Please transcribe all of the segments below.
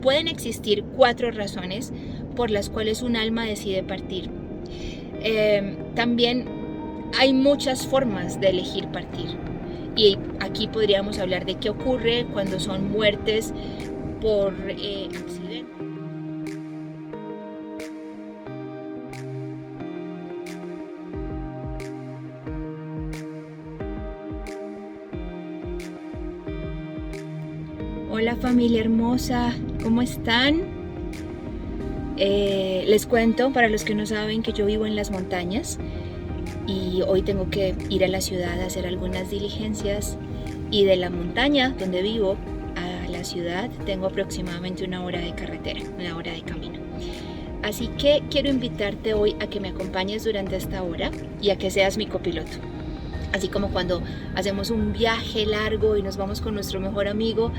pueden existir 4 razones por las cuales un alma decide partir. También hay muchas formas de elegir partir. Y aquí podríamos hablar de qué ocurre cuando son muertes por accidente. Hola familia hermosa, ¿cómo están? Les cuento, para los que no saben, que yo vivo en las montañas y hoy tengo que ir a la ciudad a hacer algunas diligencias, y de la montaña donde vivo a la ciudad tengo aproximadamente 1 hora de carretera, 1 hora de camino. Así que quiero invitarte hoy a que me acompañes durante esta hora y a que seas mi copiloto. Así como cuando hacemos un viaje largo y nos vamos con nuestro mejor amigo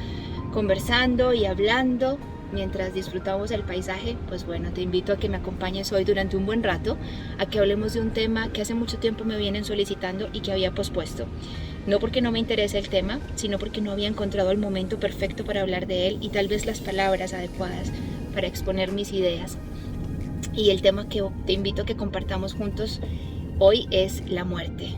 conversando y hablando mientras disfrutamos el paisaje, pues bueno, te invito a que me acompañes hoy durante un buen rato, a que hablemos de un tema que hace mucho tiempo me vienen solicitando y que había pospuesto. No porque no me interese el tema, sino porque no había encontrado el momento perfecto para hablar de él y tal vez las palabras adecuadas para exponer mis ideas. Y el tema que te invito a que compartamos juntos hoy es la muerte.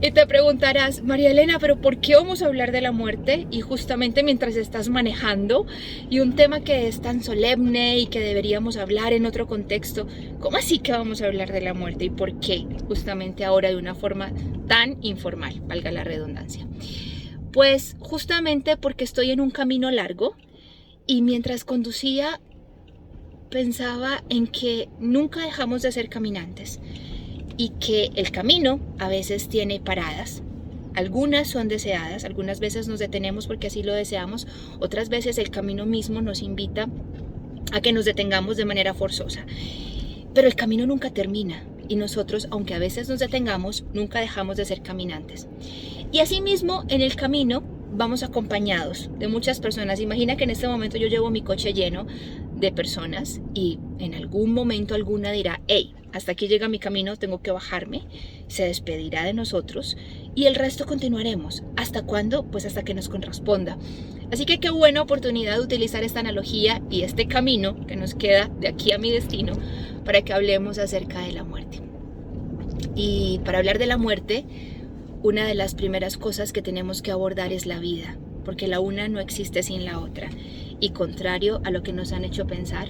Y te preguntarás, María Elena, ¿pero por qué vamos a hablar de la muerte? Y justamente mientras estás manejando, y un tema que es tan solemne y que deberíamos hablar en otro contexto, ¿cómo así que vamos a hablar de la muerte? ¿Y por qué justamente ahora de una forma tan informal, valga la redundancia? Pues justamente porque estoy en un camino largo y mientras conducía pensaba en que nunca dejamos de ser caminantes. Y que el camino a veces tiene paradas. Algunas son deseadas, algunas veces nos detenemos porque así lo deseamos, otras veces el camino mismo nos invita a que nos detengamos de manera forzosa. Pero el camino nunca termina y nosotros, aunque a veces nos detengamos, nunca dejamos de ser caminantes. Y asimismo, en el camino vamos acompañados de muchas personas. Imagina que en este momento yo llevo mi coche lleno de personas y en algún momento alguna dirá, hey, hasta aquí llega mi camino, tengo que bajarme, se despedirá de nosotros y el resto continuaremos. ¿Hasta cuándo? Pues hasta que nos corresponda. Así que qué buena oportunidad de utilizar esta analogía y este camino que nos queda de aquí a mi destino para que hablemos acerca de la muerte. Y para hablar de la muerte, una de las primeras cosas que tenemos que abordar es la vida, porque la una no existe sin la otra. Y contrario a lo que nos han hecho pensar,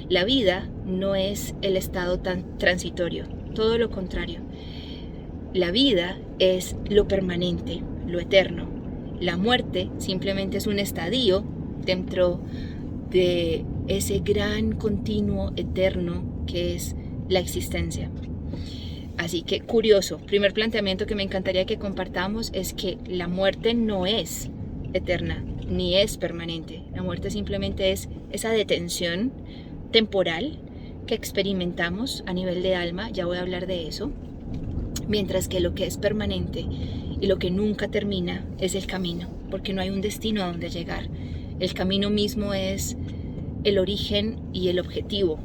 la vida no es el estado tan transitorio, todo lo contrario. La vida es lo permanente, lo eterno. La muerte simplemente es un estadio dentro de ese gran continuo eterno que es la existencia. Así que curioso, primer planteamiento que me encantaría que compartamos es que la muerte no es eterna ni es permanente. La muerte simplemente es esa detención temporal que experimentamos a nivel de alma, ya voy a hablar de eso, mientras que lo que es permanente y lo que nunca termina es el camino, porque no hay un destino a donde llegar. El camino mismo es el origen y el objetivo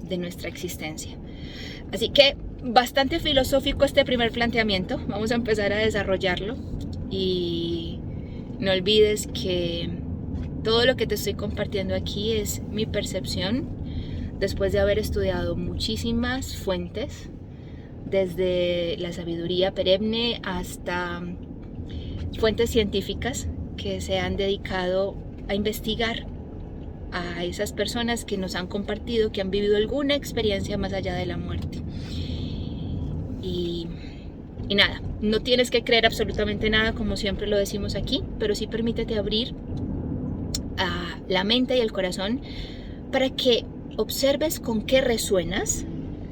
de nuestra existencia. Así que bastante filosófico este primer planteamiento, vamos a empezar a desarrollarlo y no olvides que todo lo que te estoy compartiendo aquí es mi percepción después de haber estudiado muchísimas fuentes, desde la sabiduría perenne hasta fuentes científicas que se han dedicado a investigar a esas personas que nos han compartido que han vivido alguna experiencia más allá de la muerte. Y nada, no tienes que creer absolutamente nada, como siempre lo decimos aquí, pero sí permítete abrir a la mente y el corazón para que observes con qué resuenas.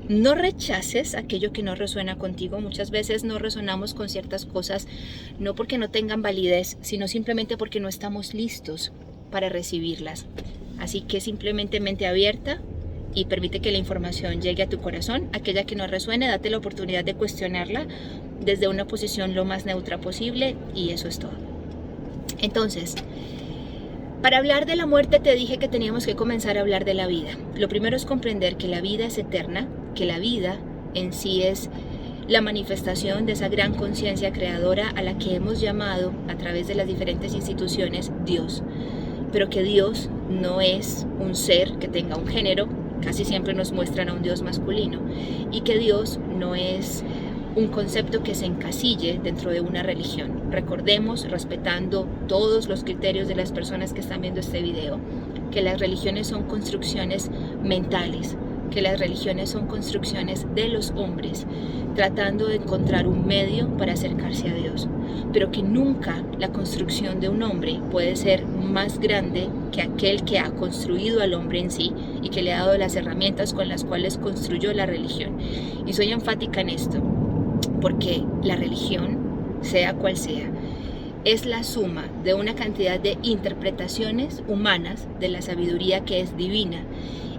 No rechaces aquello que no resuena contigo. Muchas veces no resonamos con ciertas cosas, no porque no tengan validez, sino simplemente porque no estamos listos para recibirlas. Así que simplemente mente abierta y permite que la información llegue a tu corazón. Aquella que no resuene, date la oportunidad de cuestionarla desde una posición lo más neutra posible y eso es todo. Entonces, para hablar de la muerte te dije que teníamos que comenzar a hablar de la vida. Lo primero es comprender que la vida es eterna, que la vida en sí es la manifestación de esa gran conciencia creadora a la que hemos llamado a través de las diferentes instituciones Dios. pero que Dios no es un ser que tenga un género. Casi siempre nos muestran a un Dios masculino, y que Dios no es un concepto que se encasille dentro de una religión. Recordemos, respetando todos los criterios de las personas que están viendo este video, que las religiones son construcciones mentales, que las religiones son construcciones de los hombres, tratando de encontrar un medio para acercarse a Dios, pero que nunca la construcción de un hombre puede ser más grande que aquel que ha construido al hombre en sí y que le ha dado las herramientas con las cuales construyó la religión. Y soy enfática en esto, porque la religión, sea cual sea, es la suma de una cantidad de interpretaciones humanas de la sabiduría que es divina,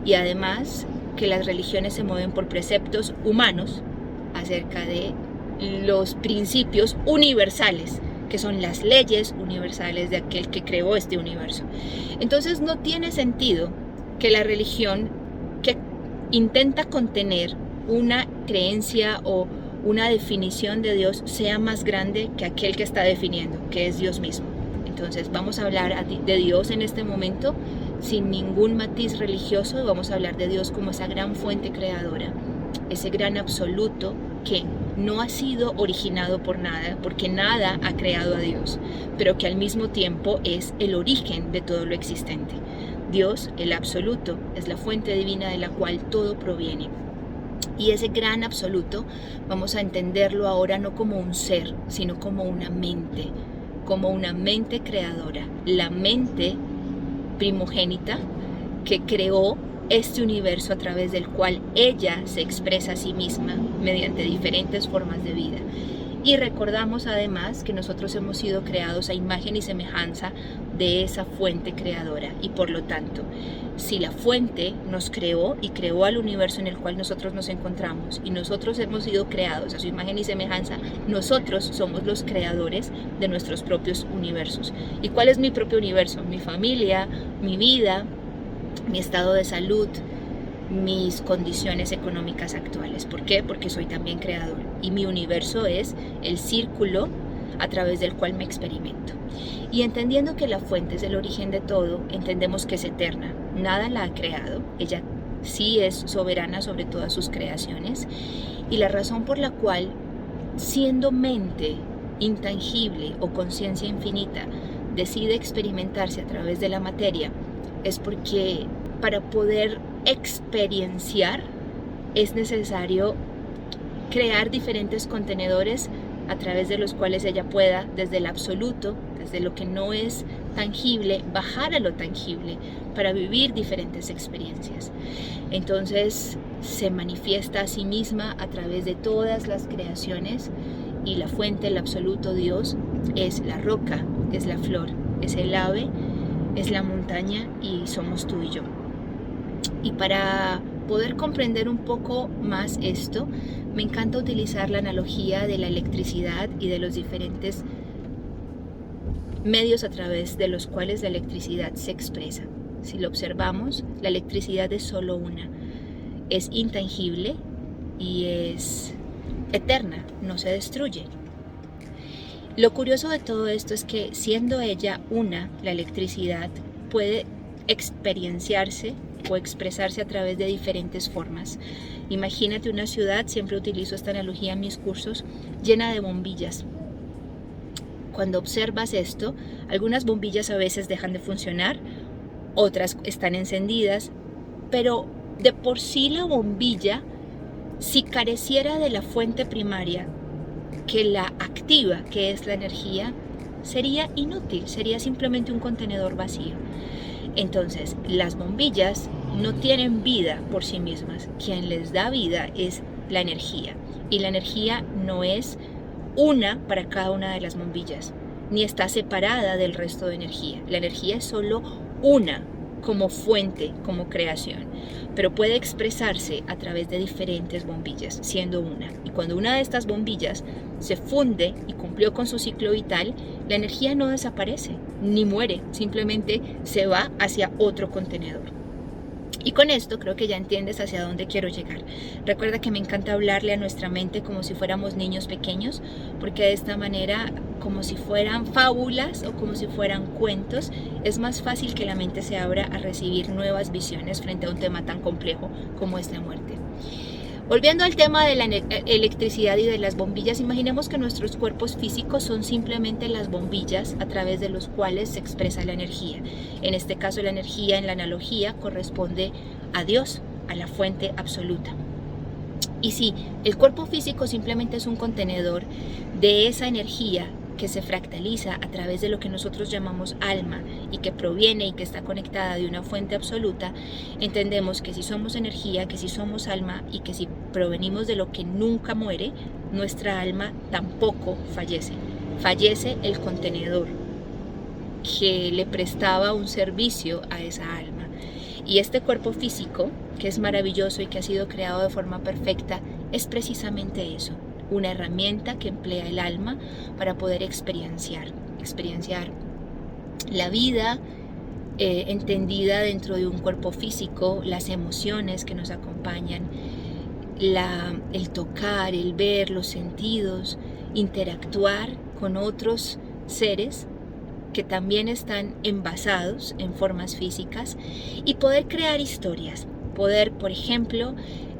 y además que las religiones se mueven por preceptos humanos acerca de los principios universales, que son las leyes universales de aquel que creó este universo. Entonces no tiene sentido que la religión que intenta contener una creencia o una definición de Dios sea más grande que aquel que está definiendo, que es Dios mismo. Entonces vamos a hablar de Dios en este momento sin ningún matiz religioso, y vamos a hablar de Dios como esa gran fuente creadora, ese gran absoluto que no ha sido originado por nada, porque nada ha creado a Dios, pero que al mismo tiempo es el origen de todo lo existente. Dios, el absoluto, es la fuente divina de la cual todo proviene. Y ese gran absoluto vamos a entenderlo ahora no como un ser, sino como una mente creadora, la mente primogénita que creó este universo a través del cual ella se expresa a sí misma mediante diferentes formas de vida. Y recordamos además que nosotros hemos sido creados a imagen y semejanza de esa fuente creadora, y por lo tanto, si la fuente nos creó y creó al universo en el cual nosotros nos encontramos, y nosotros hemos sido creados a su imagen y semejanza, nosotros somos los creadores de nuestros propios universos. ¿Y cuál es mi propio universo? Mi familia, mi vida, mi estado de salud, mis condiciones económicas actuales. ¿Por qué? Porque soy también creador, y mi universo es el círculo a través del cual me experimento. Y entendiendo que la fuente es el origen de todo, entendemos que es eterna, nada la ha creado, ella sí es soberana sobre todas sus creaciones, y la razón por la cual, siendo mente intangible o conciencia infinita, decide experimentarse a través de la materia, es porque para poder experienciar es necesario crear diferentes contenedores a través de los cuales ella pueda, desde el absoluto, desde lo que no es tangible, bajar a lo tangible para vivir diferentes experiencias. Entonces se manifiesta a sí misma a través de todas las creaciones, y la fuente, el absoluto Dios, es la roca, es la flor, es el ave, es la montaña, y somos tú y yo. Y para poder comprender un poco más esto, me encanta utilizar la analogía de la electricidad y de los diferentes medios a través de los cuales la electricidad se expresa. Si lo observamos, la electricidad es solo una, es intangible y es eterna, no se destruye. Lo curioso de todo esto es que, siendo ella una, la electricidad puede experienciarse o expresarse a través de diferentes formas. Imagínate una ciudad, siempre utilizo esta analogía en mis cursos, llena de bombillas. Cuando observas esto, algunas bombillas a veces dejan de funcionar, otras están encendidas, pero de por sí la bombilla, si careciera de la fuente primaria que la activa, que es la energía, sería inútil, sería simplemente un contenedor vacío. Entonces, las bombillas no tienen vida por sí mismas. Quien les da vida es la energía. Y la energía no es una para cada una de las bombillas, ni está separada del resto de energía. La energía es solo una como fuente, como creación, pero puede expresarse a través de diferentes bombillas, siendo una. Y cuando una de estas bombillas se funde y cumplió con su ciclo vital, la energía no desaparece, ni muere, simplemente se va hacia otro contenedor. Y con esto creo que ya entiendes hacia dónde quiero llegar. Recuerda que me encanta hablarle a nuestra mente como si fuéramos niños pequeños, porque de esta manera como si fueran fábulas o como si fueran cuentos, es más fácil que la mente se abra a recibir nuevas visiones frente a un tema tan complejo como es la muerte. Volviendo al tema de la electricidad y de las bombillas, imaginemos que nuestros cuerpos físicos son simplemente las bombillas a través de los cuales se expresa la energía. En este caso, la energía en la analogía corresponde a Dios, a la fuente absoluta. Y si el cuerpo físico simplemente es un contenedor de esa energía que se fractaliza a través de lo que nosotros llamamos alma y que proviene y que está conectada de una fuente absoluta, entendemos que si somos energía, que si somos alma y que si provenimos de lo que nunca muere, nuestra alma tampoco fallece. Fallece el contenedor que le prestaba un servicio a esa alma. Y este cuerpo físico, que es maravilloso y que ha sido creado de forma perfecta, es precisamente eso. Una herramienta que emplea el alma para poder experienciar la vida entendida dentro de un cuerpo físico, las emociones que nos acompañan, el tocar, el ver, los sentidos, interactuar con otros seres que también están envasados en formas físicas y poder crear historias, poder, por ejemplo,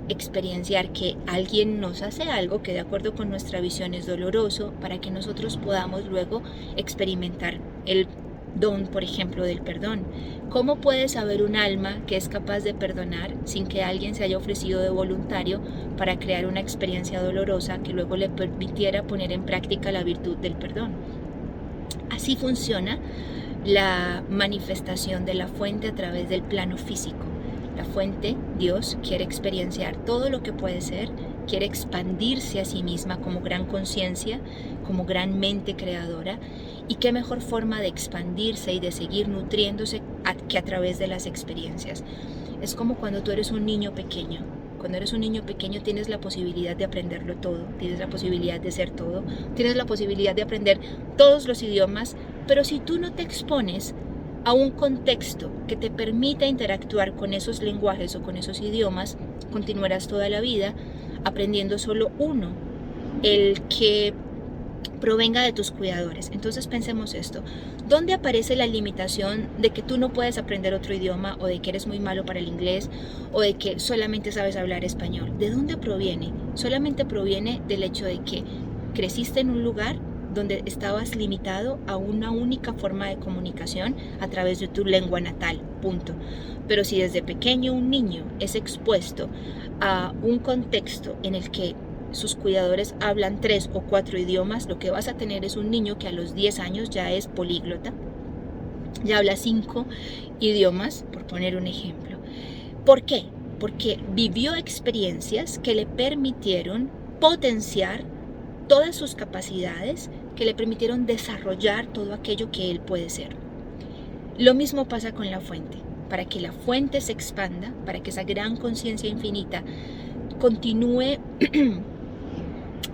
experienciar que alguien nos hace algo que de acuerdo con nuestra visión es doloroso para que nosotros podamos luego experimentar el don, por ejemplo, del perdón. ¿Cómo puede saber un alma que es capaz de perdonar sin que alguien se haya ofrecido de voluntario para crear una experiencia dolorosa que luego le permitiera poner en práctica la virtud del perdón? Así funciona la manifestación de la fuente a través del plano físico. La fuente, Dios, quiere experienciar todo lo que puede ser, quiere expandirse a sí misma como gran conciencia, como gran mente creadora, y qué mejor forma de expandirse y de seguir nutriéndose que a través de las experiencias. Es como cuando tú eres un niño pequeño. Cuando eres un niño pequeño tienes la posibilidad de aprenderlo todo, tienes la posibilidad de ser todo, tienes la posibilidad de aprender todos los idiomas, pero si tú no te expones a un contexto que te permita interactuar con esos lenguajes o con esos idiomas, continuarás toda la vida aprendiendo solo uno, el que provenga de tus cuidadores. Entonces pensemos esto, ¿dónde aparece la limitación de que tú no puedes aprender otro idioma o de que eres muy malo para el inglés o de que solamente sabes hablar español? ¿De dónde proviene? Solamente proviene del hecho de que creciste en un lugar donde estabas limitado a una única forma de comunicación a través de tu lengua natal, punto. Pero si desde pequeño un niño es expuesto a un contexto en el que sus cuidadores hablan 3 o 4 idiomas, lo que vas a tener es un niño que a los 10 años ya es políglota, ya habla 5 idiomas, por poner un ejemplo. ¿Por qué? Porque vivió experiencias que le permitieron potenciar todas sus capacidades, que le permitieron desarrollar todo aquello que él puede ser. Lo mismo pasa con la fuente. Para que la fuente se expanda, para que esa gran conciencia infinita continúe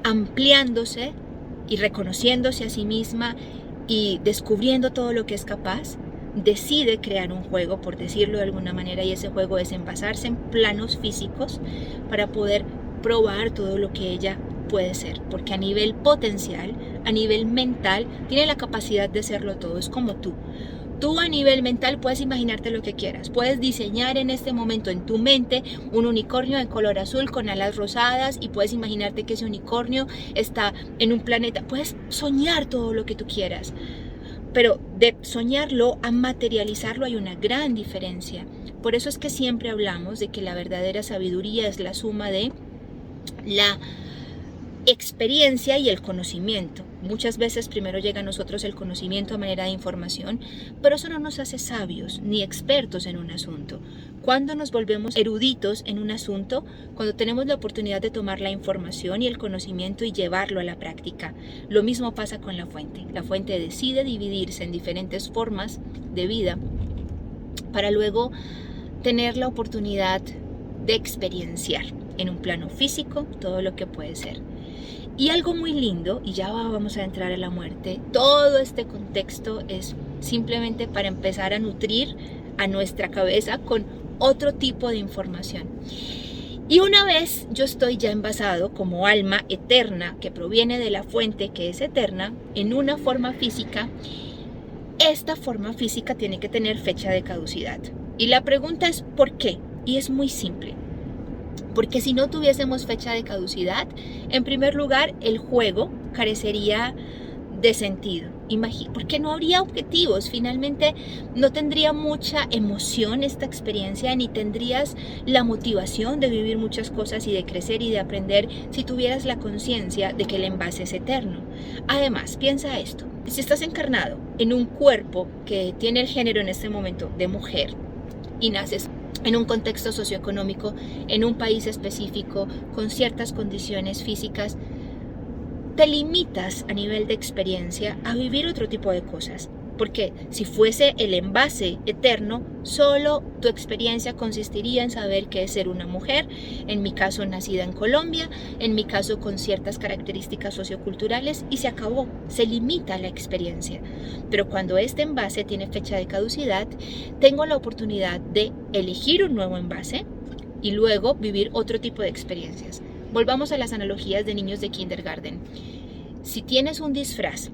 ampliándose y reconociéndose a sí misma y descubriendo todo lo que es capaz, decide crear un juego, por decirlo de alguna manera, y ese juego es envasarse en planos físicos para poder probar todo lo que ella puede ser, porque a nivel potencial, a nivel mental, tiene la capacidad de serlo todo. Es como tú. Tú a nivel mental puedes imaginarte lo que quieras, puedes diseñar en este momento en tu mente un unicornio de color azul con alas rosadas y puedes imaginarte que ese unicornio está en un planeta, puedes soñar todo lo que tú quieras, pero de soñarlo a materializarlo hay una gran diferencia. Por eso es que siempre hablamos de que la verdadera sabiduría es la suma de la experiencia y el conocimiento. Muchas veces primero llega a nosotros el conocimiento a manera de información, pero eso no nos hace sabios ni expertos en un asunto. Cuando nos volvemos eruditos en un asunto, cuando tenemos la oportunidad de tomar la información y el conocimiento y llevarlo a la práctica. Lo mismo pasa con la fuente. La fuente decide dividirse en diferentes formas de vida para luego tener la oportunidad de experienciar en un plano físico todo lo que puede ser. Y algo muy lindo, y ya vamos a entrar a la muerte, todo este contexto es simplemente para empezar a nutrir a nuestra cabeza con otro tipo de información. Y una vez yo estoy ya envasado como alma eterna que proviene de la fuente que es eterna en una forma física, esta forma física tiene que tener fecha de caducidad. Y la pregunta es ¿por qué? Y es muy simple. Porque si no tuviésemos fecha de caducidad, en primer lugar, el juego carecería de sentido. Porque no habría objetivos, finalmente no tendría mucha emoción esta experiencia, ni tendrías la motivación de vivir muchas cosas y de crecer y de aprender si tuvieras la conciencia de que el envase es eterno. Además, piensa esto, si estás encarnado en un cuerpo que tiene el género en este momento de mujer y naces en un contexto socioeconómico, en un país específico, con ciertas condiciones físicas, te limitas a nivel de experiencia a vivir otro tipo de cosas. Porque si fuese el envase eterno, solo tu experiencia consistiría en saber qué es ser una mujer, en mi caso nacida en Colombia, en mi caso con ciertas características socioculturales, y se acabó, se limita la experiencia. Pero cuando este envase tiene fecha de caducidad, tengo la oportunidad de elegir un nuevo envase y luego vivir otro tipo de experiencias. Volvamos a las analogías de niños de kindergarten. Si tienes un disfraz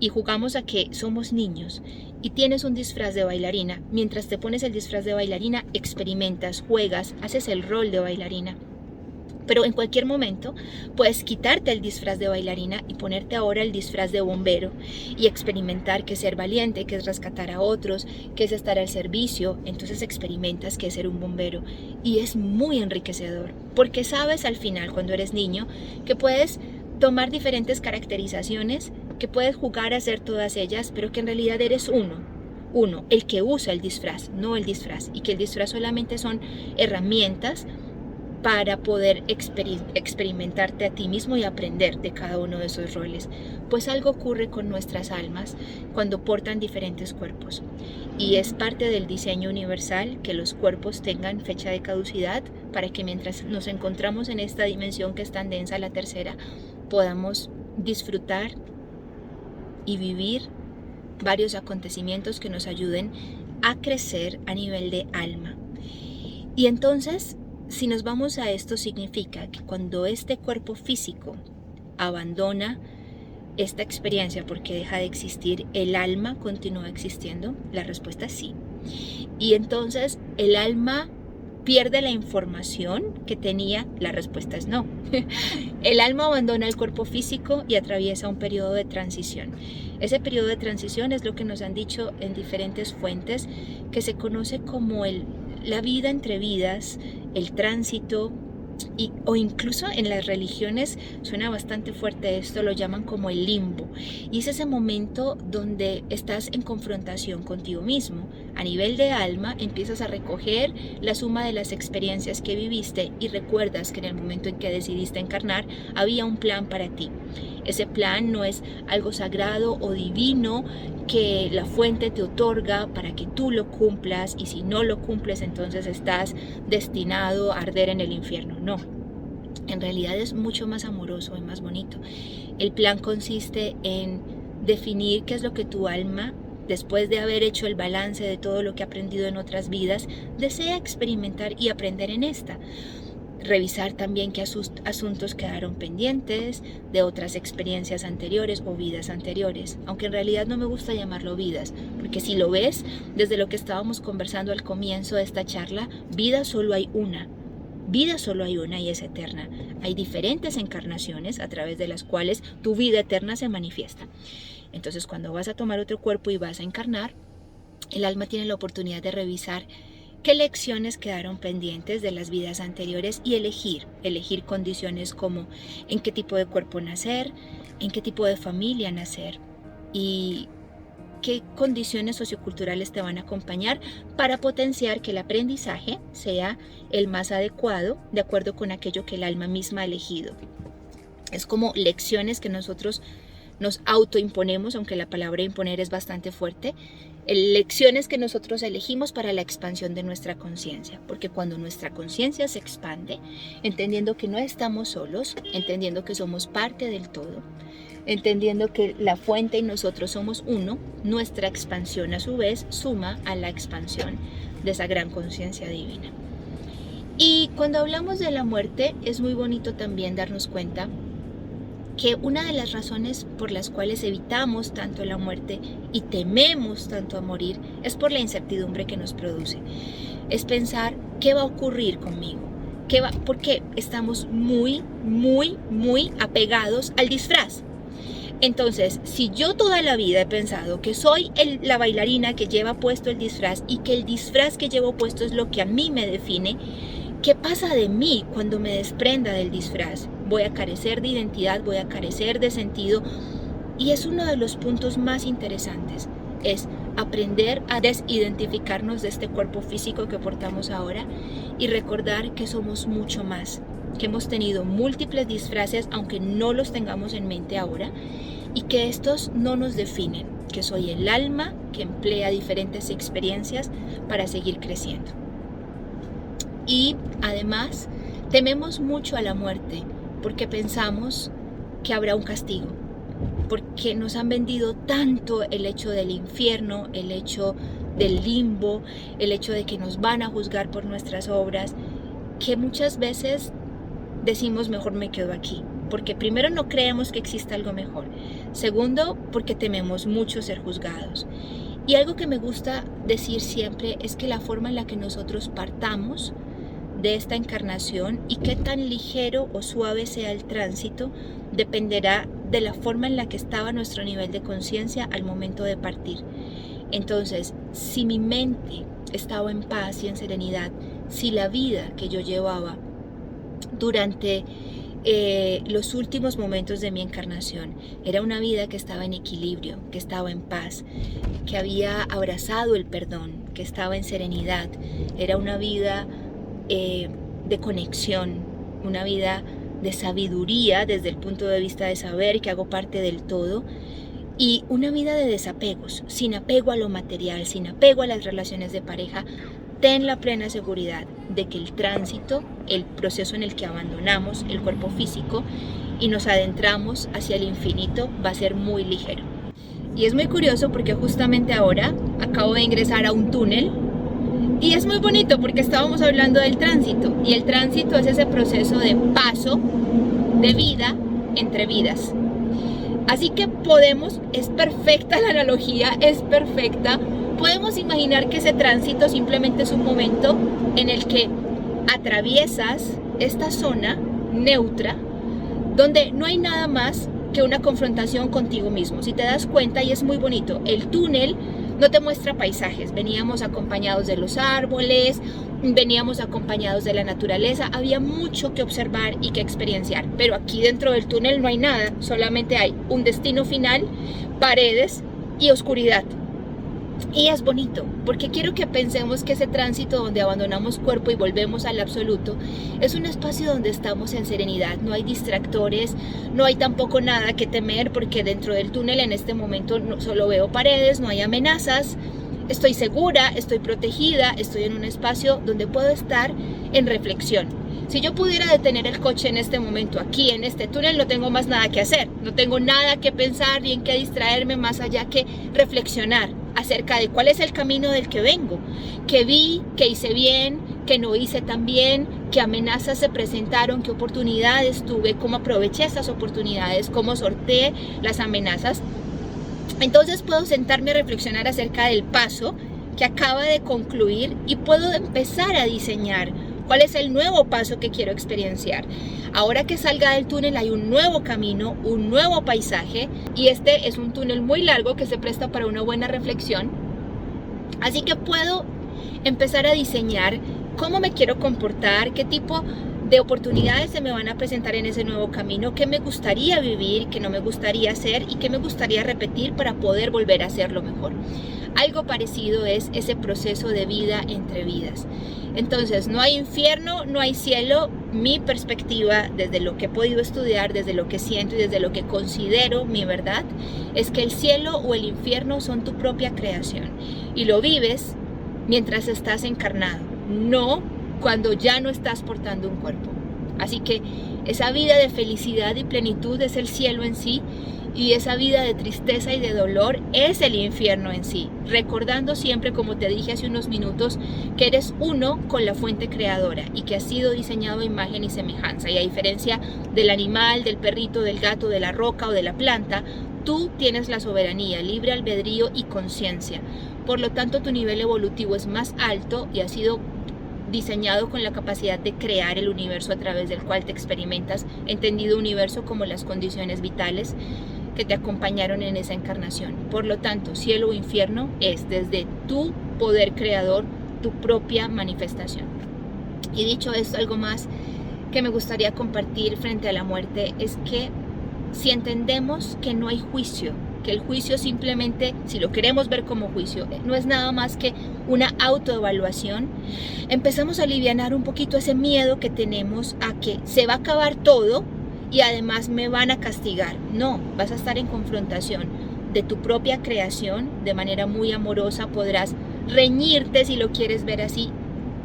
y jugamos a que somos niños y tienes un disfraz de bailarina, mientras te pones el disfraz de bailarina experimentas, juegas, haces el rol de bailarina. Pero en cualquier momento puedes quitarte el disfraz de bailarina y ponerte ahora el disfraz de bombero y experimentar qué es ser valiente, qué es rescatar a otros, qué es estar al servicio. Entonces experimentas qué es ser un bombero y es muy enriquecedor porque sabes al final cuando eres niño que puedes tomar diferentes caracterizaciones, que puedes jugar a hacer todas ellas, pero que en realidad eres uno, el que usa el disfraz, no el disfraz, y que el disfraz solamente son herramientas para poder experimentarte a ti mismo y aprender de cada uno de esos roles. Pues algo ocurre con nuestras almas cuando portan diferentes cuerpos. Y es parte del diseño universal que los cuerpos tengan fecha de caducidad para que mientras nos encontramos en esta dimensión que es tan densa, la tercera, podamos disfrutar y vivir varios acontecimientos que nos ayuden a crecer a nivel de alma. Y entonces, si nos vamos a esto, significa que cuando este cuerpo físico abandona esta experiencia porque deja de existir, ¿el alma continúa existiendo? La respuesta es sí. Y entonces, ¿el alma pierde la información que tenía? La respuesta es no. El alma abandona el cuerpo físico y atraviesa un periodo de transición. Ese periodo de transición es lo que nos han dicho en diferentes fuentes, que se conoce como la vida entre vidas, el tránsito, o incluso en las religiones suena bastante fuerte esto, lo llaman como el limbo, y es ese momento donde estás en confrontación contigo mismo. A nivel de alma empiezas a recoger la suma de las experiencias que viviste y recuerdas que en el momento en que decidiste encarnar había un plan para ti. Ese plan no es algo sagrado o divino que la fuente te otorga para que tú lo cumplas, y si no lo cumples entonces estás destinado a arder en el infierno. No, en realidad es mucho más amoroso y más bonito. El plan consiste en definir qué es lo que tu alma, después de haber hecho el balance de todo lo que ha aprendido en otras vidas, desea experimentar y aprender en esta. Revisar también qué asuntos quedaron pendientes de otras experiencias anteriores o vidas anteriores, aunque en realidad no me gusta llamarlo vidas, porque si lo ves desde lo que estábamos conversando al comienzo de esta charla, vida solo hay una y es eterna. Hay diferentes encarnaciones a través de las cuales tu vida eterna se manifiesta. Entonces cuando vas a tomar otro cuerpo y vas a encarnar, el alma tiene la oportunidad de revisar qué lecciones quedaron pendientes de las vidas anteriores y elegir condiciones como en qué tipo de cuerpo nacer, en qué tipo de familia nacer y qué condiciones socioculturales te van a acompañar para potenciar que el aprendizaje sea el más adecuado de acuerdo con aquello que el alma misma ha elegido. Es como lecciones que nosotros nos autoimponemos, aunque la palabra imponer es bastante fuerte, lecciones que nosotros elegimos para la expansión de nuestra conciencia, porque cuando nuestra conciencia se expande, entendiendo que no estamos solos, entendiendo que somos parte del todo, entendiendo que la fuente y nosotros somos uno, nuestra expansión a su vez suma a la expansión de esa gran conciencia divina. Y cuando hablamos de la muerte, es muy bonito también darnos cuenta que una de las razones por las cuales evitamos tanto la muerte y tememos tanto a morir es por la incertidumbre que nos produce. Es pensar qué va a ocurrir conmigo, porque estamos muy apegados al disfraz. Entonces, si yo toda la vida he pensado que soy la bailarina que lleva puesto el disfraz y que el disfraz que llevo puesto es lo que a mí me define, ¿qué pasa de mí cuando me desprenda del disfraz? Voy a carecer de identidad, voy a carecer de sentido. Y es uno de los puntos más interesantes, es aprender a desidentificarnos de este cuerpo físico que portamos ahora y recordar que somos mucho más, que hemos tenido múltiples disfraces aunque no los tengamos en mente ahora y que estos no nos definen, que soy el alma que emplea diferentes experiencias para seguir creciendo. Y además tememos mucho a la muerte porque pensamos que habrá un castigo, porque nos han vendido tanto el hecho del infierno, el hecho del limbo, el hecho de que nos van a juzgar por nuestras obras, que muchas veces decimos mejor me quedo aquí, porque primero no creemos que exista algo mejor, segundo porque tememos mucho ser juzgados. Y algo que me gusta decir siempre es que la forma en la que nosotros partamos de esta encarnación y qué tan ligero o suave sea el tránsito dependerá de la forma en la que estaba nuestro nivel de conciencia al momento de partir. Entonces, si mi mente estaba en paz y en serenidad, si la vida que yo llevaba durante los últimos momentos de mi encarnación era una vida que estaba en equilibrio, que estaba en paz, que había abrazado el perdón, que estaba en serenidad, era una vida de conexión, una vida de sabiduría desde el punto de vista de saber que hago parte del todo y una vida de desapegos, sin apego a lo material, sin apego a las relaciones de pareja. Ten la plena seguridad de que el tránsito, el proceso en el que abandonamos el cuerpo físico y nos adentramos hacia el infinito va a ser muy ligero. Y es muy curioso porque justamente ahora acabo de ingresar a un túnel. Y es muy bonito porque estábamos hablando del tránsito y el tránsito es ese proceso de paso de vida entre vidas. Así que es perfecta la analogía, es perfecta. Podemos imaginar que ese tránsito simplemente es un momento en el que atraviesas esta zona neutra donde no hay nada más que una confrontación contigo mismo. Si te das cuenta, y es muy bonito, el túnel no te muestra paisajes, veníamos acompañados de los árboles, veníamos acompañados de la naturaleza, había mucho que observar y que experienciar, pero aquí dentro del túnel no hay nada, solamente hay un destino final, paredes y oscuridad. Y es bonito, porque quiero que pensemos que ese tránsito donde abandonamos cuerpo y volvemos al absoluto es un espacio donde estamos en serenidad, no hay distractores, no hay tampoco nada que temer, porque dentro del túnel en este momento no solo veo paredes, no hay amenazas, estoy segura, estoy protegida, estoy en un espacio donde puedo estar en reflexión. Si yo pudiera detener el coche en este momento, aquí en este túnel, no tengo más nada que hacer, no tengo nada que pensar ni en qué distraerme más allá que reflexionar acerca de cuál es el camino del que vengo, qué vi, qué hice bien, qué no hice tan bien, qué amenazas se presentaron, qué oportunidades tuve, cómo aproveché esas oportunidades, cómo sorteé las amenazas. Entonces puedo sentarme a reflexionar acerca del paso que acaba de concluir y puedo empezar a diseñar cuál es el nuevo paso que quiero experienciar. Ahora que salga del túnel hay un nuevo camino, un nuevo paisaje y este es un túnel muy largo que se presta para una buena reflexión. Así que puedo empezar a diseñar cómo me quiero comportar, qué tipo de oportunidades se me van a presentar en ese nuevo camino, qué me gustaría vivir, qué no me gustaría hacer y qué me gustaría repetir para poder volver a hacerlo mejor. Algo parecido es ese proceso de vida entre vidas. Entonces, no hay infierno, no hay cielo. Mi perspectiva, desde lo que he podido estudiar, desde lo que siento y desde lo que considero mi verdad, es que el cielo o el infierno son tu propia creación. Y lo vives mientras estás encarnado, no cuando ya no estás portando un cuerpo. Así que esa vida de felicidad y plenitud es el cielo en sí. Y esa vida de tristeza y de dolor es el infierno en sí. Recordando siempre, como te dije hace unos minutos, que eres uno con la fuente creadora y que has sido diseñado a imagen y semejanza. Y a diferencia del animal, del perrito, del gato, de la roca o de la planta, tú tienes la soberanía, libre albedrío y conciencia. Por lo tanto, tu nivel evolutivo es más alto y has sido diseñado con la capacidad de crear el universo a través del cual te experimentas, entendido universo como las condiciones vitales que te acompañaron en esa encarnación. Por lo tanto, cielo o infierno es desde tu poder creador, tu propia manifestación. Y dicho esto, algo más que me gustaría compartir frente a la muerte es que si entendemos que no hay juicio, que el juicio simplemente, si lo queremos ver como juicio, no es nada más que una autoevaluación, empezamos a alivianar un poquito ese miedo que tenemos a que se va a acabar todo y además me van a castigar. No, vas a estar en confrontación de tu propia creación de manera muy amorosa, podrás reñirte si lo quieres ver así,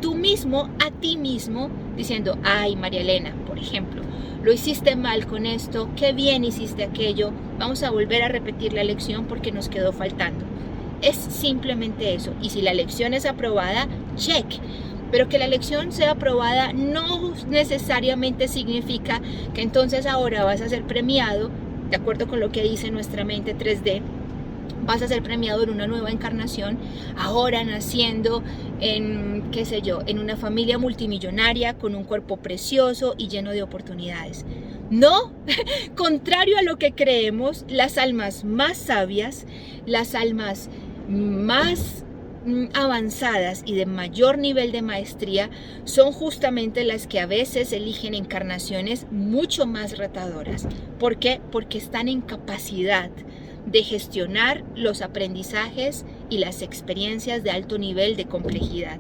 tú mismo, a ti mismo, diciendo, ay María Elena, por ejemplo, lo hiciste mal con esto, qué bien hiciste aquello, vamos a volver a repetir la lección porque nos quedó faltando. Es simplemente eso, y si la lección es aprobada, check. Pero que la lección sea aprobada no necesariamente significa que entonces ahora vas a ser premiado, de acuerdo con lo que dice nuestra mente 3D, vas a ser premiado en una nueva encarnación, ahora naciendo en, qué sé yo, en una familia multimillonaria, con un cuerpo precioso y lleno de oportunidades. No, contrario a lo que creemos, las almas más sabias, las almas más avanzadas y de mayor nivel de maestría son justamente las que a veces eligen encarnaciones mucho más retadoras. ¿Por qué? Porque están en capacidad de gestionar los aprendizajes y las experiencias de alto nivel de complejidad.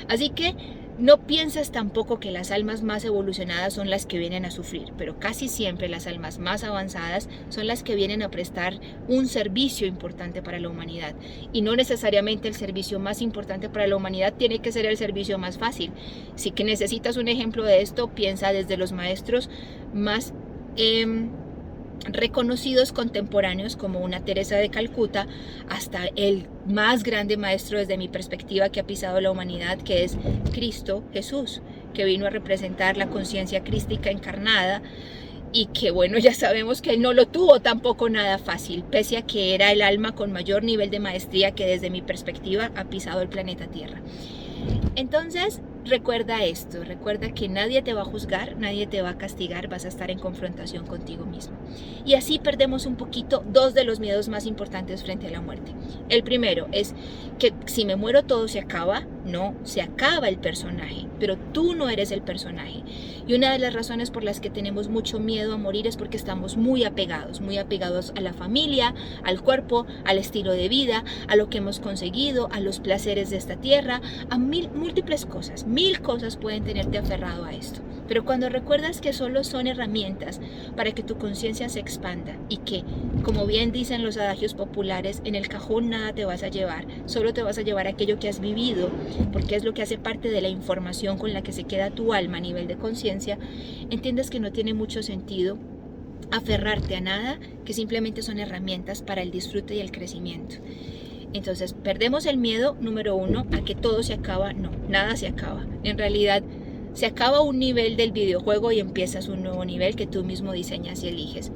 Así que no pienses tampoco que las almas más evolucionadas son las que vienen a sufrir, pero casi siempre las almas más avanzadas son las que vienen a prestar un servicio importante para la humanidad. Y no necesariamente el servicio más importante para la humanidad tiene que ser el servicio más fácil. Si que necesitas un ejemplo de esto, piensa desde los maestros más reconocidos contemporáneos como una Teresa de Calcuta hasta el más grande maestro desde mi perspectiva que ha pisado la humanidad, que es Cristo Jesús, que vino a representar la conciencia crística encarnada y que bueno, ya sabemos que él no lo tuvo tampoco nada fácil, pese a que era el alma con mayor nivel de maestría que desde mi perspectiva ha pisado el planeta Tierra. Entonces, recuerda esto, recuerda que nadie te va a juzgar, nadie te va a castigar, vas a estar en confrontación contigo mismo. Y así perdemos un poquito dos de los miedos más importantes frente a la muerte. El primero es que si me muero todo se acaba. No, se acaba el personaje, pero tú no eres el personaje. Y una de las razones por las que tenemos mucho miedo a morir es porque estamos muy apegados a la familia, al cuerpo, al estilo de vida, a lo que hemos conseguido, a los placeres de esta tierra, a múltiples cosas. 1000 cosas pueden tenerte aferrado a esto. Pero cuando recuerdas que solo son herramientas para que tu conciencia se expanda y que, como bien dicen los adagios populares, en el cajón nada te vas a llevar, solo te vas a llevar aquello que has vivido, porque es lo que hace parte de la información con la que se queda tu alma a nivel de conciencia, entiendes que no tiene mucho sentido aferrarte a nada, que simplemente son herramientas para el disfrute y el crecimiento. Entonces, perdemos el miedo, número 1, a que todo se acaba. No, nada se acaba. En realidad, se acaba un nivel del videojuego y empiezas un nuevo nivel que tú mismo diseñas y eliges.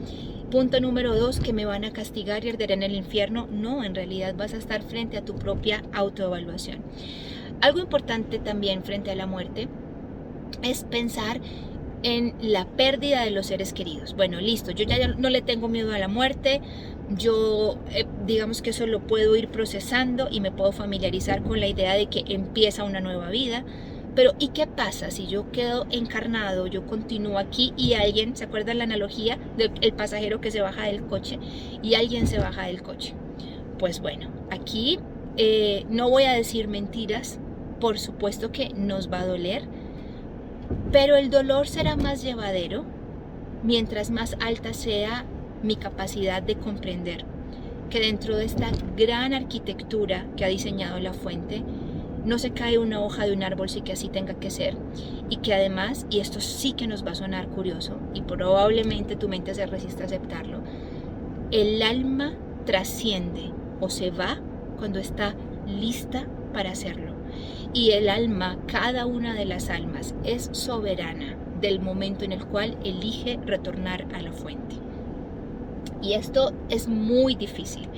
Punto número 2, que me van a castigar y arder en el infierno. No, en realidad vas a estar frente a tu propia autoevaluación. Algo importante también frente a la muerte es pensar en la pérdida de los seres queridos. Bueno, listo, yo ya no le tengo miedo a la muerte, yo digamos que eso lo puedo ir procesando y me puedo familiarizar con la idea de que empieza una nueva vida. Pero ¿y qué pasa si yo quedo encarnado, yo continúo aquí y alguien, ¿se acuerdan la analogía del pasajero que se baja del coche y alguien se baja del coche? Pues bueno, aquí no voy a decir mentiras, por supuesto que nos va a doler, pero el dolor será más llevadero mientras más alta sea mi capacidad de comprender que dentro de esta gran arquitectura que ha diseñado la fuente, no se cae una hoja de un árbol sin que así tenga que ser, y que además, y esto sí que nos va a sonar curioso, y probablemente tu mente se resiste a aceptarlo, El alma trasciende o se va cuando está lista para hacerlo. Y el alma, cada una de las almas, es soberana del momento en el cual elige retornar a la fuente. Y esto es muy difícil,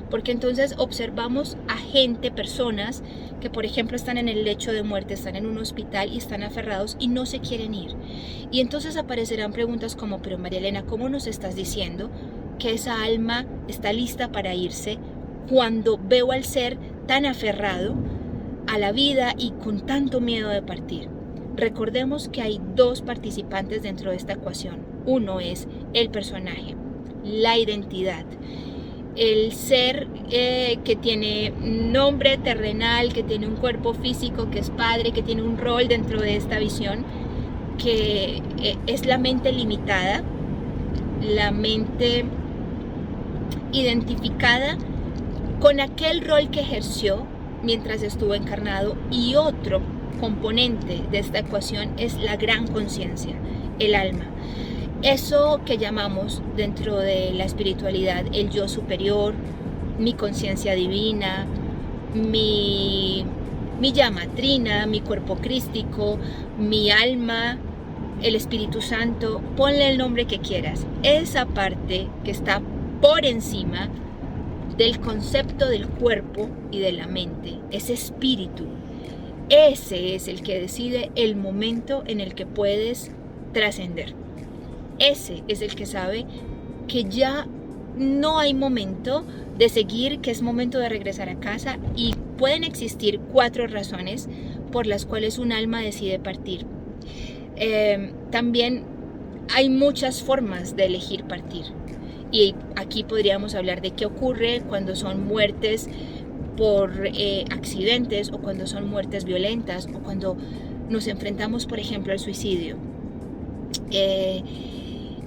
porque entonces observamos a gente, personas que por ejemplo están en el lecho de muerte, están en un hospital y están aferrados y no se quieren ir. Y entonces aparecerán preguntas como, pero María Elena, ¿cómo nos estás diciendo que esa alma está lista para irse cuando veo al ser tan aferrado a la vida y con tanto miedo de partir? Recordemos que hay dos participantes dentro de esta ecuación. Uno es el personaje, la identidad, el ser que tiene nombre terrenal, que tiene un cuerpo físico, que es padre, que tiene un rol dentro de esta visión, que es la mente limitada, la mente identificada con aquel rol que ejerció mientras estuvo encarnado. Y otro componente de esta ecuación es la gran conciencia, el alma. Eso que llamamos dentro de la espiritualidad el yo superior, mi conciencia divina, mi llama trina, mi cuerpo crístico, mi alma, el Espíritu Santo, ponle el nombre que quieras. Esa parte que está por encima del concepto del cuerpo y de la mente, ese espíritu, ese es el que decide el momento en el que puedes trascender. Ese es el que sabe que ya no hay momento de seguir, que es momento de regresar a casa, y pueden existir 4 razones por las cuales un alma decide partir. También hay muchas formas de elegir partir, y aquí podríamos hablar de qué ocurre cuando son muertes por accidentes, o cuando son muertes violentas, o cuando nos enfrentamos, por ejemplo, al suicidio.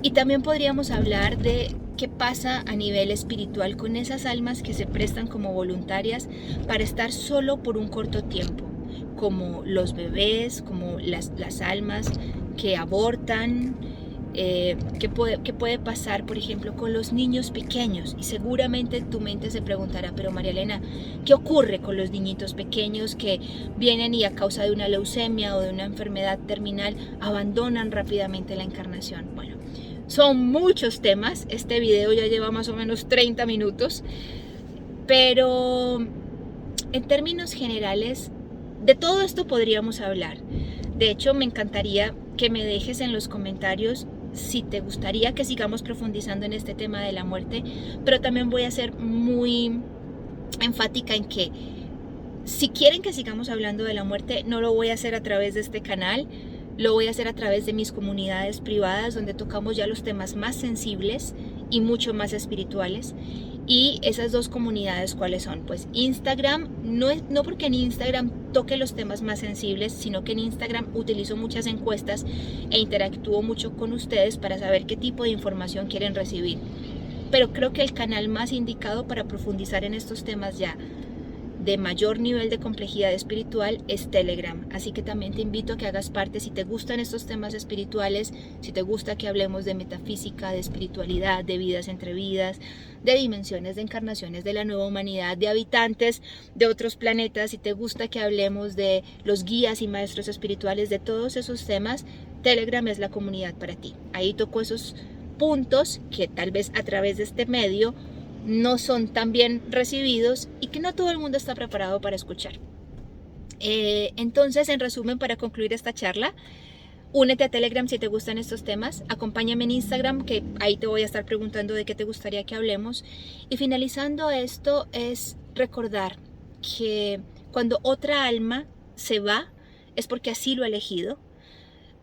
Y también podríamos hablar de qué pasa a nivel espiritual con esas almas que se prestan como voluntarias para estar solo por un corto tiempo, como los bebés, como las almas que abortan. ¿Qué puede pasar, por ejemplo, con los niños pequeños? Y seguramente tu mente se preguntará, pero María Elena, ¿qué ocurre con los niñitos pequeños que vienen y a causa de una leucemia o de una enfermedad terminal abandonan rápidamente la encarnación? Bueno, son muchos temas. Este video ya lleva más o menos 30 minutos, pero en términos generales de todo esto podríamos hablar. De hecho, me encantaría que me dejes en los comentarios si te gustaría que sigamos profundizando en este tema de la muerte, pero también voy a ser muy enfática en que si quieren que sigamos hablando de la muerte, no lo voy a hacer a través de este canal, lo voy a hacer a través de mis comunidades privadas, donde tocamos ya los temas más sensibles y mucho más espirituales. Y esas dos comunidades, ¿cuáles son? Pues Instagram, no porque en Instagram toque los temas más sensibles, sino que en Instagram utilizo muchas encuestas e interactúo mucho con ustedes para saber qué tipo de información quieren recibir. Pero creo que el canal más indicado para profundizar en estos temas ya de mayor nivel de complejidad espiritual es Telegram. Así que también te invito a que hagas parte si te gustan estos temas espirituales, si te gusta que hablemos de metafísica, de espiritualidad, de vidas entre vidas, de dimensiones, de encarnaciones de la nueva humanidad, de habitantes de otros planetas, si te gusta que hablemos de los guías y maestros espirituales, de todos esos temas, Telegram es la comunidad para ti. Ahí toco esos puntos que tal vez a través de este medio no son tan bien recibidos y que no todo el mundo está preparado para escuchar. Entonces, en resumen, para concluir esta charla, únete a Telegram si te gustan estos temas, acompáñame en Instagram, que ahí te voy a estar preguntando de qué te gustaría que hablemos. Y finalizando esto es recordar que cuando otra alma se va es porque así lo ha elegido,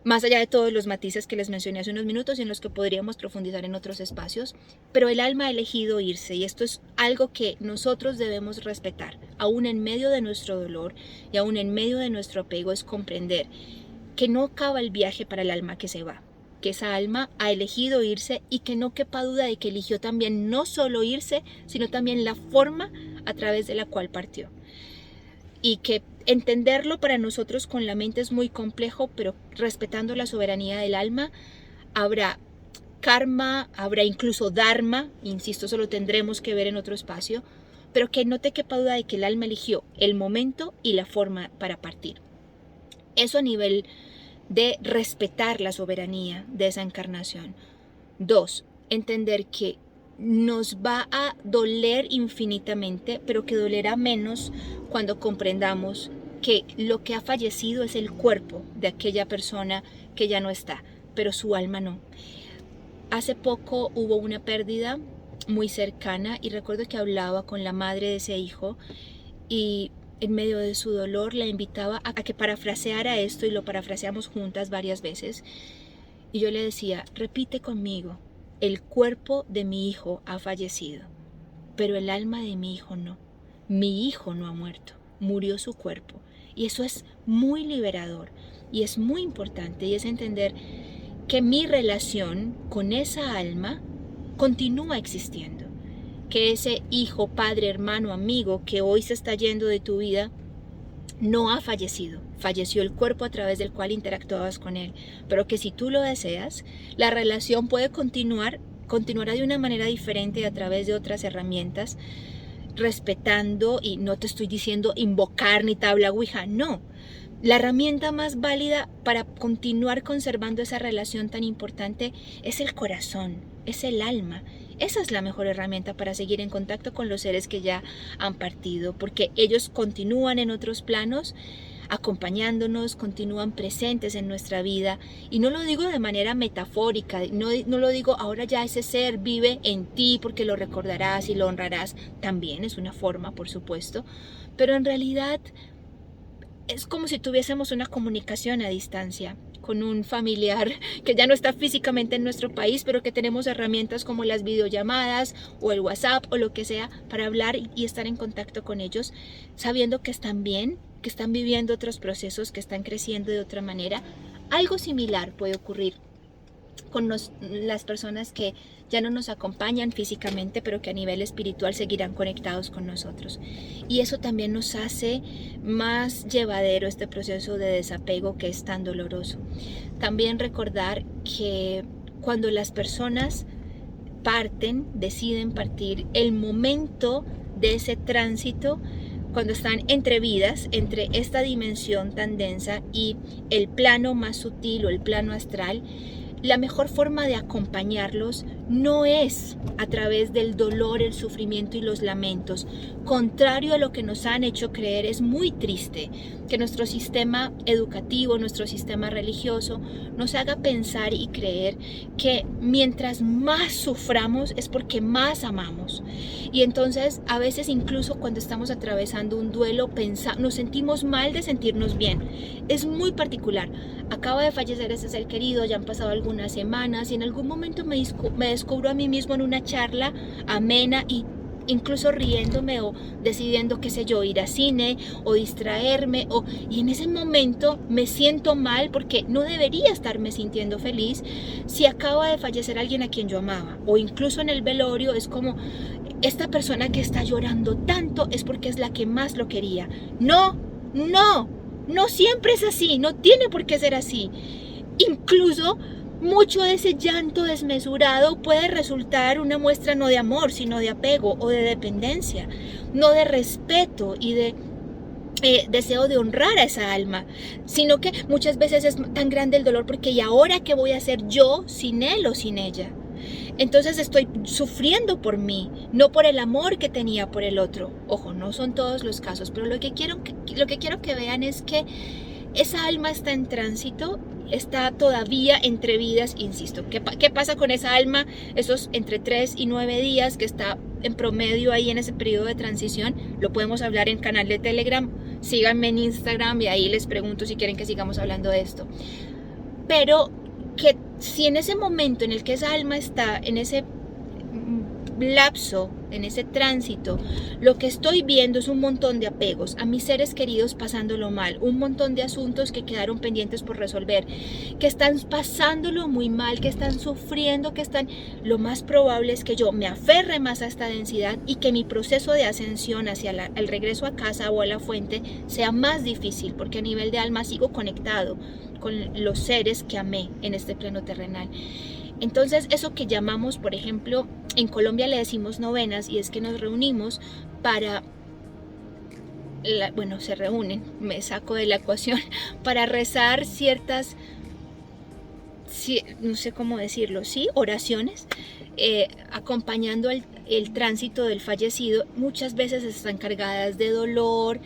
más allá de todos los matices que les mencioné hace unos minutos y en los que podríamos profundizar en otros espacios, pero el alma ha elegido irse, y esto es algo que nosotros debemos respetar, aún en medio de nuestro dolor y aún en medio de nuestro apego. Es comprender que no acaba el viaje para el alma que se va, que esa alma ha elegido irse y que no quepa duda de que eligió también no solo irse, sino también la forma a través de la cual partió. Y que entenderlo para nosotros con la mente es muy complejo, pero respetando la soberanía del alma, habrá karma, habrá incluso dharma, insisto, eso lo tendremos que ver en otro espacio, pero que no te quepa duda de que el alma eligió el momento y la forma para partir. Eso a nivel de respetar la soberanía de esa encarnación. 2, entender que nos va a doler infinitamente, pero que dolerá menos cuando comprendamos que lo que ha fallecido es el cuerpo de aquella persona que ya no está, pero su alma no. Hace poco hubo una pérdida muy cercana y recuerdo que hablaba con la madre de ese hijo y en medio de su dolor la invitaba a que parafraseara esto y lo parafraseamos juntas varias veces. Y yo le decía, repite conmigo, el cuerpo de mi hijo ha fallecido, pero el alma de mi hijo no. Mi hijo no ha muerto, murió su cuerpo. Y eso es muy liberador y es muy importante y es entender que mi relación con esa alma continúa existiendo. Que ese hijo, padre, hermano, amigo que hoy se está yendo de tu vida no ha fallecido, falleció el cuerpo a través del cual interactuabas con él, pero que si tú lo deseas, la relación puede continuará de una manera diferente a través de otras herramientas, respetando, y no te estoy diciendo invocar ni tabla ouija, no. La herramienta más válida para continuar conservando esa relación tan importante es el corazón, es el alma. Esa es la mejor herramienta para seguir en contacto con los seres que ya han partido, porque ellos continúan en otros planos, acompañándonos, continúan presentes en nuestra vida. Y no lo digo de manera metafórica, no lo digo ahora ya ese ser vive en ti porque lo recordarás y lo honrarás. También es una forma, por supuesto, pero en realidad es como si tuviésemos una comunicación a distancia con un familiar que ya no está físicamente en nuestro país, pero que tenemos herramientas como las videollamadas o el WhatsApp o lo que sea para hablar y estar en contacto con ellos, sabiendo que están bien, que están viviendo otros procesos, que están creciendo de otra manera. Algo similar puede ocurrir con las personas que ya no nos acompañan físicamente, pero que a nivel espiritual seguirán conectados con nosotros. Y eso también nos hace más llevadero este proceso de desapego que es tan doloroso. También recordar que cuando las personas parten, deciden partir, el momento de ese tránsito, cuando están entre vidas, entre esta dimensión tan densa y el plano más sutil o el plano astral, la mejor forma de acompañarlos no es a través del dolor, el sufrimiento y los lamentos. Contrario a lo que nos han hecho creer, es muy triste que nuestro sistema educativo, nuestro sistema religioso nos haga pensar y creer que mientras más suframos es porque más amamos. Y entonces a veces incluso cuando estamos atravesando un duelo nos sentimos mal de sentirnos bien. Es muy particular. Acaba de fallecer ese ser querido, ya han pasado algunas semanas y en algún momento me descubro a mí mismo en una charla amena y incluso riéndome o decidiendo, qué sé yo, ir a cine o distraerme y en ese momento me siento mal porque no debería estarme sintiendo feliz si acaba de fallecer alguien a quien yo amaba, o incluso en el velorio es como esta persona que está llorando tanto es porque es la que más lo quería. No siempre es así, no tiene por qué ser así. Incluso mucho de ese llanto desmesurado puede resultar una muestra no de amor, sino de apego o de dependencia, no de respeto y de deseo de honrar a esa alma, sino que muchas veces es tan grande el dolor porque ¿y ahora qué voy a hacer yo sin él o sin ella? Entonces estoy sufriendo por mí, no por el amor que tenía por el otro. Ojo, no son todos los casos, pero lo que quiero que vean es que esa alma está en tránsito, está todavía entre vidas, insisto. ¿Qué pasa con esa alma esos entre 3 y 9 días que está en promedio ahí en ese periodo de transición? Lo podemos hablar en canal de Telegram, síganme en Instagram y ahí les pregunto si quieren que sigamos hablando de esto. Pero que si en ese momento en el que esa alma está, en ese lapso, en ese tránsito, lo que estoy viendo es un montón de apegos a mis seres queridos pasándolo mal, un montón de asuntos que quedaron pendientes por resolver, que están pasándolo muy mal, que están sufriendo, lo más probable es que yo me aferre más a esta densidad y que mi proceso de ascensión hacia el regreso a casa o a la fuente sea más difícil, porque a nivel de alma sigo conectado con los seres que amé en este plano terrenal. Entonces, eso que llamamos, por ejemplo, en Colombia le decimos novenas, y es que nos reunimos para, bueno, se reúnen, me saco de la ecuación, para rezar ciertas, no sé cómo decirlo, sí, oraciones, acompañando el tránsito del fallecido. Muchas veces están cargadas de dolor,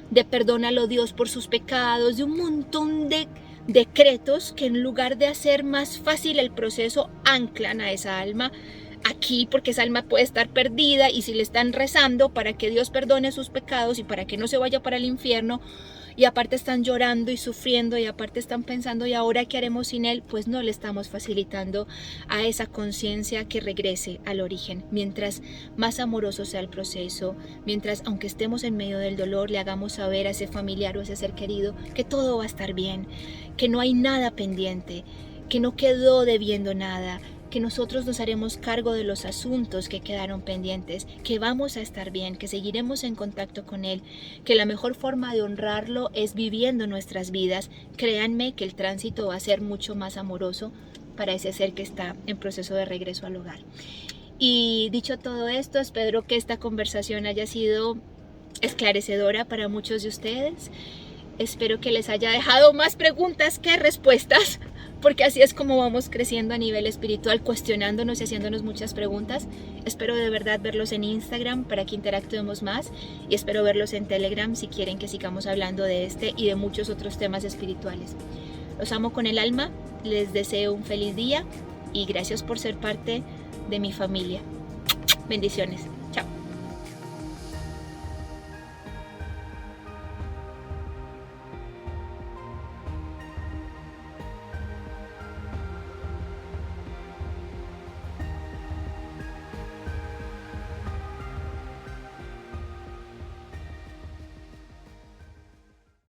de perdónalo Dios por sus pecados, de un montón de decretos que en lugar de hacer más fácil el proceso, anclan a esa alma aquí, porque esa alma puede estar perdida, y si le están rezando para que Dios perdone sus pecados y para que no se vaya para el infierno, y aparte están llorando y sufriendo, y aparte están pensando, ¿y ahora qué haremos sin él? Pues no le estamos facilitando a esa conciencia que regrese al origen. Mientras más amoroso sea el proceso, mientras, aunque estemos en medio del dolor, le hagamos saber a ese familiar o a ese ser querido que todo va a estar bien, que no hay nada pendiente, que no quedó debiendo nada, que nosotros nos haremos cargo de los asuntos que quedaron pendientes, que vamos a estar bien, que seguiremos en contacto con él, que la mejor forma de honrarlo es viviendo nuestras vidas. Créanme que el tránsito va a ser mucho más amoroso para ese ser que está en proceso de regreso al hogar. Y dicho todo esto, espero que esta conversación haya sido esclarecedora para muchos de ustedes. Espero que les haya dejado más preguntas que respuestas, porque así es como vamos creciendo a nivel espiritual, cuestionándonos y haciéndonos muchas preguntas. Espero de verdad verlos en Instagram para que interactuemos más, y espero verlos en Telegram si quieren que sigamos hablando de este y de muchos otros temas espirituales. Los amo con el alma, les deseo un feliz día y gracias por ser parte de mi familia. Bendiciones.